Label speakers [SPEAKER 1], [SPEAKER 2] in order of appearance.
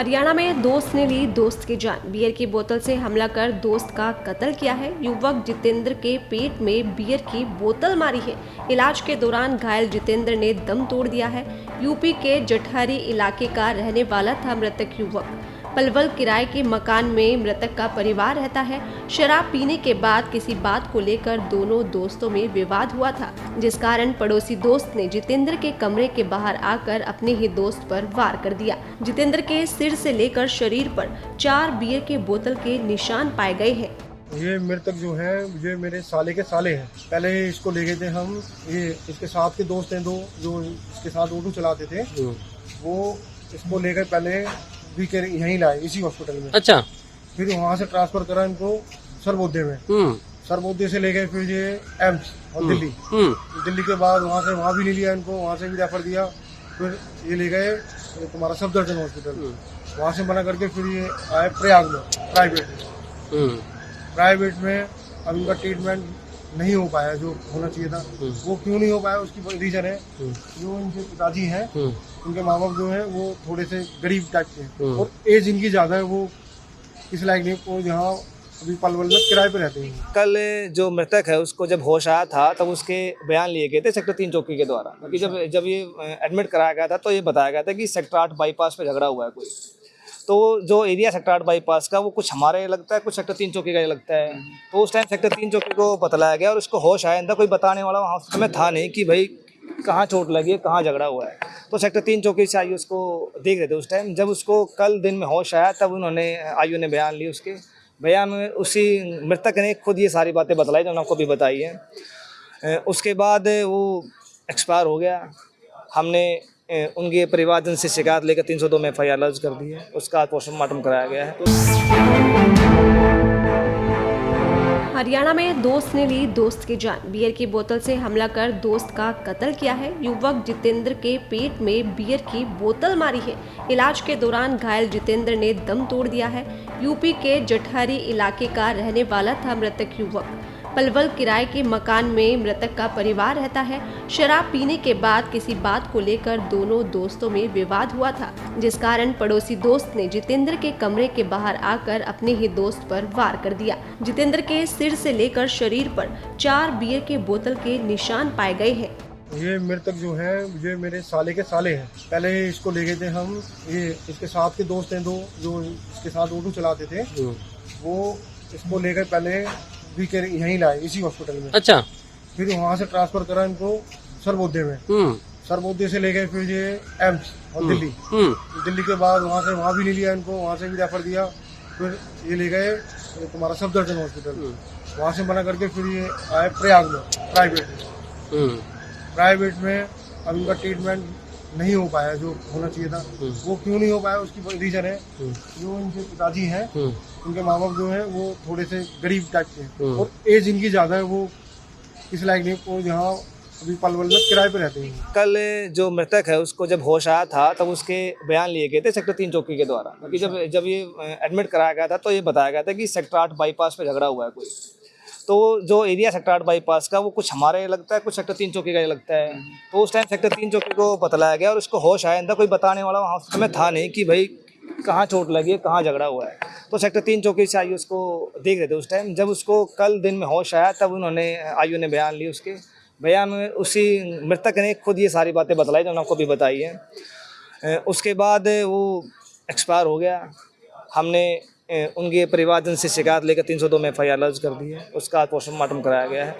[SPEAKER 1] हरियाणा में दोस्त ने ली दोस्त की जान। बियर की बोतल से हमला कर दोस्त का कत्ल किया है। युवक जितेंद्र के पेट में बियर की बोतल मारी है। इलाज के दौरान घायल जितेंद्र ने दम तोड़ दिया है। यूपी के जठहरी इलाके का रहने वाला था मृतक युवक। पलवल किराए के मकान में मृतक का परिवार रहता है। शराब पीने के बाद किसी बात को लेकर दोनों दोस्तों में विवाद हुआ था, जिस कारण पड़ोसी दोस्त ने जितेंद्र के कमरे के बाहर आकर अपने ही दोस्त पर वार कर दिया। जितेंद्र के सिर से लेकर शरीर पर 4 बियर के बोतल के निशान पाए गए हैं।
[SPEAKER 2] ये मृतक जो है ये मेरे साले के साले हैं। पहले इसको ले गए थे हम, ये इसके साथ के दोस्त हैं दो जो इसके साथ ऑटो चलाते थे, वो इसको लेकर पहले भी के यहीं लाए इसी हॉस्पिटल में।
[SPEAKER 3] अच्छा।
[SPEAKER 2] फिर वहाँ से ट्रांसफर करा इनको सरबोधे में। सरबोधे से ले गए फिर ये एम्स और दिल्ली। दिल्ली के बाद वहाँ से वहाँ भी नहीं लिया इनको, वहाँ से भी रेफर दिया। फिर ये ले गए तुम्हारा सफदरजंग हॉस्पिटल, वहाँ से मना करके फिर ये आए प्रयाग में प्राइवेट में। अब इनका ट्रीटमेंट नहीं हो पाया जो होना चाहिए था। वो क्यों नहीं हो पाया उसकी रीजन है, जो इनके पिताजी हैं, उनके माँ बाप जो है वो थोड़े से गरीब टाइप के और एज इनकी ज्यादा है, वो इस लायक नहीं को यहाँ अभी पलवल में किराए पे रहते हैं।
[SPEAKER 4] कल जो मृतक है उसको जब होश आया था तब उसके बयान लिए गए थे सेक्टर 3 चौकी के द्वारा, क्योंकि जब ये एडमिट कराया गया था तो ये बताया गया था कि सेक्टर 8 बाईपास पे झगड़ा हुआ है कोई। तो जो एरिया सेक्टर 8 बाईपास का वो कुछ हमारे लगता है, कुछ सेक्टर 3 चौकी का लगता है। तो उस टाइम सेक्टर 3 चौकी को बतलाया गया और उसको होश आया था, कोई बताने वाला वहाँ में था नहीं कि भाई कहाँ चोट लगी है, कहाँ झगड़ा हुआ है। तो सेक्टर 3 चौकी से आयु उसको देख रहे थे उस टाइम। जब उसको कल दिन में होश आया तब उन्होंने आयु ने बयान ली। उसके बयान में उसी मृतक ने खुद ये सारी बातें बतलाई जो आपको भी बताई है। उसके बाद वो एक्सपायर हो गया। हमने उनके परिवारजन से शिकायत लेकर 302 में FIR दर्ज कर दी है। उसका पोस्टमार्टम कराया गया है।
[SPEAKER 1] हरियाणा में दोस्त ने ली दोस्त की जान। बियर की बोतल से हमला कर दोस्त का कत्ल किया है। युवक जितेंद्र के पेट में बियर की बोतल मारी है। इलाज के दौरान घायल जितेंद्र ने दम तोड़ दिया है। यूपी के जठहरी इलाके का रहने वाला था मृतक युवक। पलवल किराए के मकान में मृतक का परिवार रहता है। शराब पीने के बाद किसी बात को लेकर दोनों दोस्तों में विवाद हुआ था, जिस कारण पड़ोसी दोस्त ने जितेंद्र के कमरे के बाहर आकर अपने ही दोस्त पर वार कर दिया। जितेंद्र के सिर से लेकर शरीर पर 4 बियर के बोतल के निशान पाए गए हैं।
[SPEAKER 2] ये मृतक जो है ये मेरे साले के साले हैं। पहले इसको ले गए थे हम, ये इसके साथ के दोस्त हैं दो जो इसके साथ ऑटो चलाते थे, वो इसको लेकर पहले भी के यहीं लाए इसी हॉस्पिटल में।
[SPEAKER 3] अच्छा।
[SPEAKER 2] फिर वहाँ से ट्रांसफर करा इनको सरबोधे में। सरबोधे से ले गए फिर ये एम्स और दिल्ली। दिल्ली के बाद वहाँ से वहाँ भी नहीं लिया इनको, वहाँ से भी रेफर दिया। फिर ये ले गए तुम्हारा सफदरजंग हॉस्पिटल, वहाँ से मना करके फिर ये आए प्रयाग में प्राइवेट में। अब इनका ट्रीटमेंट नहीं हो पाया जो होना चाहिए था। वो क्यों नहीं हो पाया उसकी रीजन है, जो इनके पिताजी हैं, उनके माँ बाप जो है वो थोड़े से गरीब टाइप के और एज इनकी ज्यादा है, वो इस लायक नहीं को यहाँ अभी पलवल में किराए पे रहते हैं।
[SPEAKER 4] कल जो मृतक है उसको जब होश आया था तब उसके बयान लिए गए थे सेक्टर 3 चौकी के द्वारा, क्योंकि जब ये एडमिट कराया गया था तो ये बताया गया था कि सेक्टर 8 बाईपास पे झगड़ा हुआ है कोई। तो जो एरिया सेक्टर 8 बाईपास का वो कुछ हमारे लगता है, कुछ सेक्टर 3 चौकी का लगता है। तो उस टाइम सेक्टर 3 चौकी को बतलाया गया और उसको होश आया था, कोई बताने वाला वहाँ में था नहीं कि भाई कहाँ चोट लगी है, कहाँ झगड़ा हुआ है। तो सेक्टर 3 चौकी से आयु उसको देख रहे थे उस टाइम। जब उसको कल दिन में होश आया तब उन्होंने आयु ने बयान ली। उसके बयान में उसी मृतक ने खुद ये सारी बातें बतलाई जो आपको भी बताई है। उसके बाद वो एक्सपायर हो गया। हमने उनके परिवारजन से शिकायत लेकर 302 में FIR दर्ज कर दी है। उसका पोस्टमार्टम कराया गया है।